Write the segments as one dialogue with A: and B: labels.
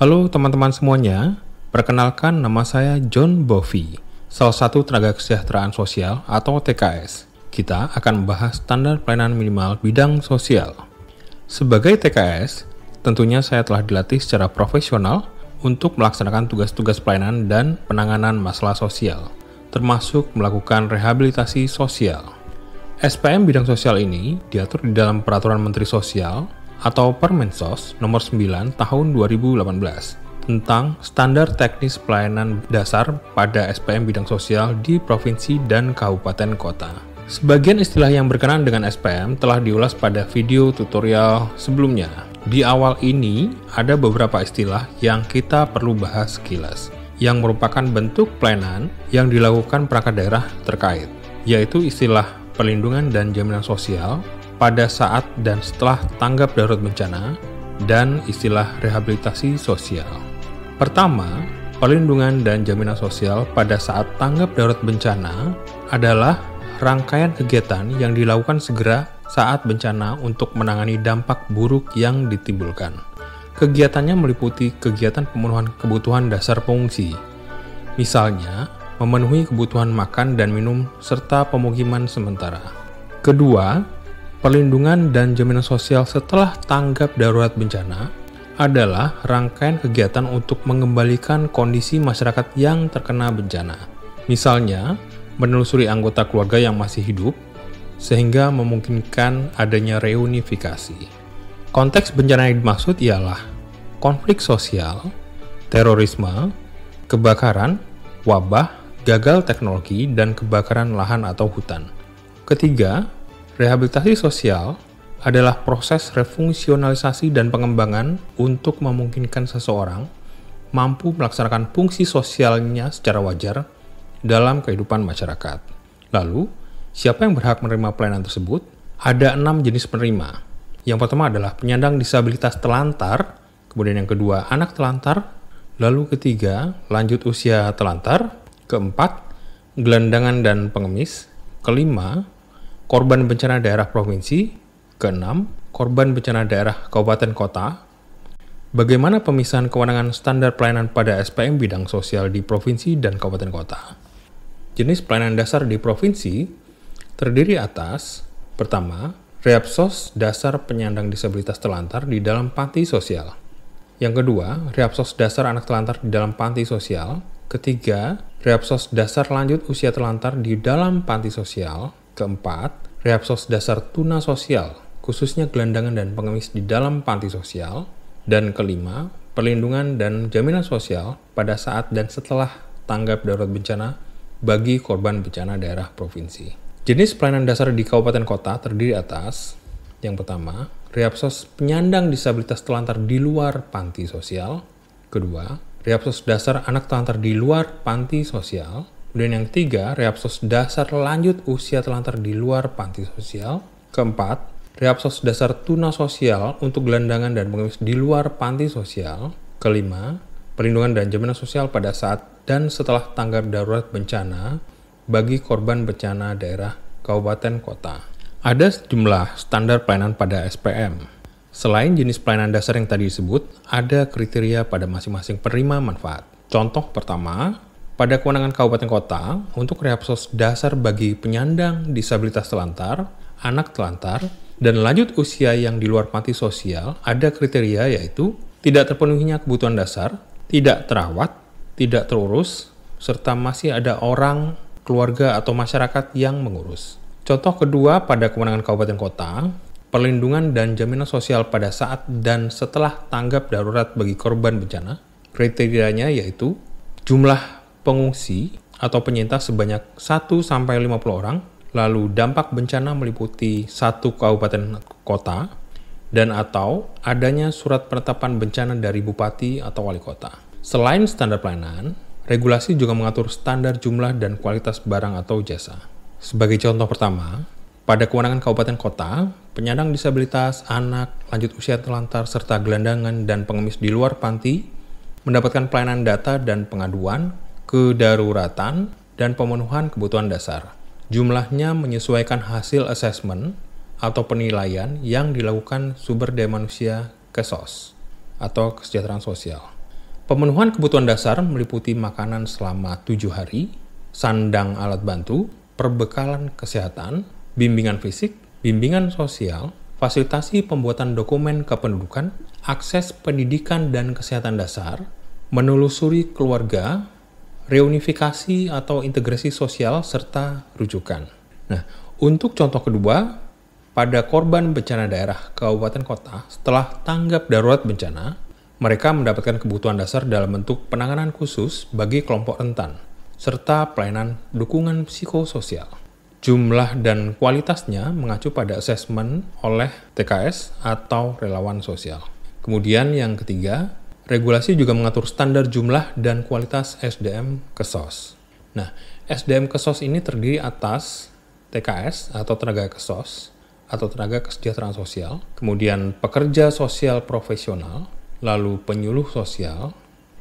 A: Halo teman-teman semuanya, perkenalkan nama saya John Bovi, salah satu tenaga kesejahteraan sosial atau TKS. Kita akan membahas standar pelayanan minimal bidang sosial. Sebagai TKS, tentunya saya telah dilatih secara profesional untuk melaksanakan tugas-tugas pelayanan dan penanganan masalah sosial, termasuk melakukan rehabilitasi sosial. SPM bidang sosial ini diatur di dalam Peraturan Menteri Sosial atau Permensos nomor 9 tahun 2018 tentang standar teknis pelayanan dasar pada SPM bidang sosial di provinsi dan kabupaten kota. Sebagian istilah yang berkenaan dengan SPM telah diulas pada video tutorial sebelumnya. Di awal ini ada beberapa istilah yang kita perlu bahas sekilas, yang merupakan bentuk pelayanan yang dilakukan perangkat daerah terkait, yaitu istilah perlindungan dan jaminan sosial pada saat dan setelah tanggap darurat bencana, dan istilah rehabilitasi sosial. Pertama, perlindungan dan jaminan sosial pada saat tanggap darurat bencana adalah rangkaian kegiatan yang dilakukan segera saat bencana untuk menangani dampak buruk yang ditimbulkan. Kegiatannya meliputi kegiatan pemenuhan kebutuhan dasar pengungsi, misalnya memenuhi kebutuhan makan dan minum serta pemukiman sementara. Kedua, perlindungan dan jaminan sosial setelah tanggap darurat bencana adalah rangkaian kegiatan untuk mengembalikan kondisi masyarakat yang terkena bencana. Misalnya, menelusuri anggota keluarga yang masih hidup, sehingga memungkinkan adanya reunifikasi. Konteks bencana yang dimaksud ialah konflik sosial, terorisme, kebakaran, wabah, gagal teknologi, dan kebakaran lahan atau hutan. Ketiga, rehabilitasi sosial adalah proses refungsionalisasi dan pengembangan untuk memungkinkan seseorang mampu melaksanakan fungsi sosialnya secara wajar dalam kehidupan masyarakat. Lalu, siapa yang berhak menerima pelayanan tersebut? Ada 6 jenis penerima. Yang pertama adalah penyandang disabilitas telantar, kemudian yang kedua anak telantar, lalu ketiga lanjut usia telantar, keempat gelandangan dan pengemis, kelima korban bencana daerah provinsi, keenam, korban bencana daerah kabupaten kota. Bagaimana pemisahan kewenangan standar pelayanan pada SPM bidang sosial di provinsi dan kabupaten kota? Jenis pelayanan dasar di provinsi terdiri atas, pertama, Reapsos dasar penyandang disabilitas telantar di dalam panti sosial. Yang kedua, Reapsos dasar anak telantar di dalam panti sosial. Ketiga, Reapsos dasar lanjut usia telantar di dalam panti sosial. Keempat, Reapsos dasar tuna sosial, khususnya gelandangan dan pengemis di dalam panti sosial. Dan kelima, perlindungan dan jaminan sosial pada saat dan setelah tanggap darurat bencana bagi korban bencana daerah provinsi. Jenis pelayanan dasar di kabupaten kota terdiri atas, yang pertama, Reapsos penyandang disabilitas telantar di luar panti sosial. Kedua, Reapsos dasar anak telantar di luar panti sosial. Kemudian yang ketiga, Reapsos dasar lanjut usia telantar di luar panti sosial. Keempat, Reapsos dasar tuna sosial untuk gelandangan dan pengemis di luar panti sosial. Kelima, perlindungan dan jaminan sosial pada saat dan setelah tanggap darurat bencana bagi korban bencana daerah kabupaten kota. Ada sejumlah standar pelayanan pada SPM. Selain jenis pelayanan dasar yang tadi disebut, ada kriteria pada masing-masing penerima manfaat. Contoh pertama, pada kewenangan kabupaten kota, untuk Reapsos dasar bagi penyandang disabilitas telantar, anak telantar, dan lanjut usia yang di luar panti sosial, ada kriteria yaitu tidak terpenuhinya kebutuhan dasar, tidak terawat, tidak terurus, serta masih ada orang, keluarga, atau masyarakat yang mengurus. Contoh kedua pada kewenangan kabupaten kota, perlindungan dan jaminan sosial pada saat dan setelah tanggap darurat bagi korban bencana, kriterianya yaitu jumlah pengungsi atau penyintas sebanyak 1-50 orang, lalu dampak bencana meliputi 1 kabupaten kota, dan atau adanya surat penetapan bencana dari bupati atau wali kota. Selain standar pelayanan, regulasi juga mengatur standar jumlah dan kualitas barang atau jasa. Sebagai contoh pertama, pada kewenangan kabupaten kota, penyandang disabilitas, anak, lanjut usia telantar, serta gelandangan dan pengemis di luar panti mendapatkan pelayanan data dan pengaduan, kedaruratan, dan pemenuhan kebutuhan dasar. Jumlahnya menyesuaikan hasil asesmen atau penilaian yang dilakukan sumber daya manusia KESOS atau kesejahteraan sosial. Pemenuhan kebutuhan dasar meliputi makanan selama 7 hari, sandang alat bantu, perbekalan kesehatan, bimbingan fisik, bimbingan sosial, fasilitasi pembuatan dokumen kependudukan, akses pendidikan dan kesehatan dasar, menelusuri keluarga, reunifikasi atau integrasi sosial, serta rujukan. Nah, untuk contoh kedua, pada korban bencana daerah kabupaten kota setelah tanggap darurat bencana, mereka mendapatkan kebutuhan dasar dalam bentuk penanganan khusus bagi kelompok rentan, serta pelayanan dukungan psikososial. Jumlah dan kualitasnya mengacu pada asesmen oleh TKS atau relawan sosial. Kemudian yang ketiga, regulasi juga mengatur standar jumlah dan kualitas SDM Kesos. Nah, SDM Kesos ini terdiri atas TKS atau tenaga Kesos atau tenaga kesejahteraan sosial, kemudian pekerja sosial profesional, lalu penyuluh sosial,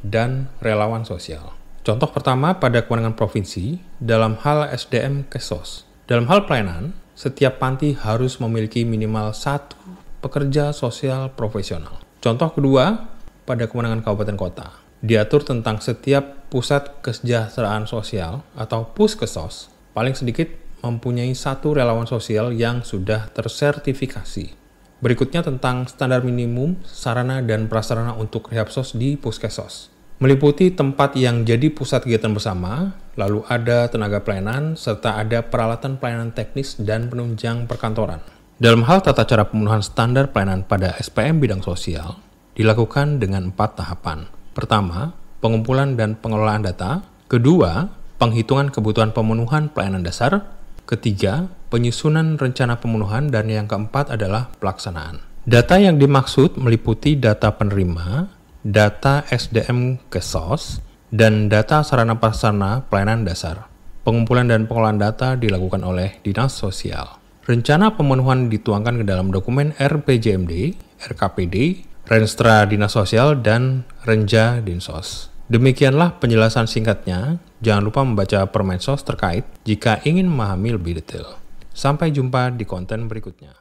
A: dan relawan sosial. Contoh pertama pada kewenangan provinsi dalam hal SDM Kesos. Dalam hal pelayanan, setiap panti harus memiliki minimal 1 pekerja sosial profesional. Contoh kedua, pada kewenangan kabupaten kota, diatur tentang setiap pusat kesejahteraan sosial atau Puskesos, paling sedikit mempunyai 1 relawan sosial yang sudah tersertifikasi. Berikutnya tentang standar minimum sarana dan prasarana untuk Rehabsos di Puskesos. Meliputi tempat yang jadi pusat kegiatan bersama, lalu ada tenaga pelayanan, serta ada peralatan pelayanan teknis dan penunjang perkantoran. Dalam hal tata cara pemenuhan standar pelayanan pada SPM bidang sosial, dilakukan dengan 4 tahapan. Pertama, pengumpulan dan pengelolaan data. Kedua, penghitungan kebutuhan pemenuhan pelayanan dasar. Ketiga, penyusunan rencana pemenuhan. Dan yang keempat adalah pelaksanaan. Data yang dimaksud meliputi data penerima, data SDM Kesos, dan data sarana prasarana pelayanan dasar. Pengumpulan dan pengelolaan data dilakukan oleh Dinas Sosial. Rencana pemenuhan dituangkan ke dalam dokumen RPJMD, RKPD, Renstra Dinas Sosial, dan Renja Dinsos. Demikianlah penjelasan singkatnya. Jangan lupa membaca Permensos terkait jika ingin memahami lebih detail. Sampai jumpa di konten berikutnya.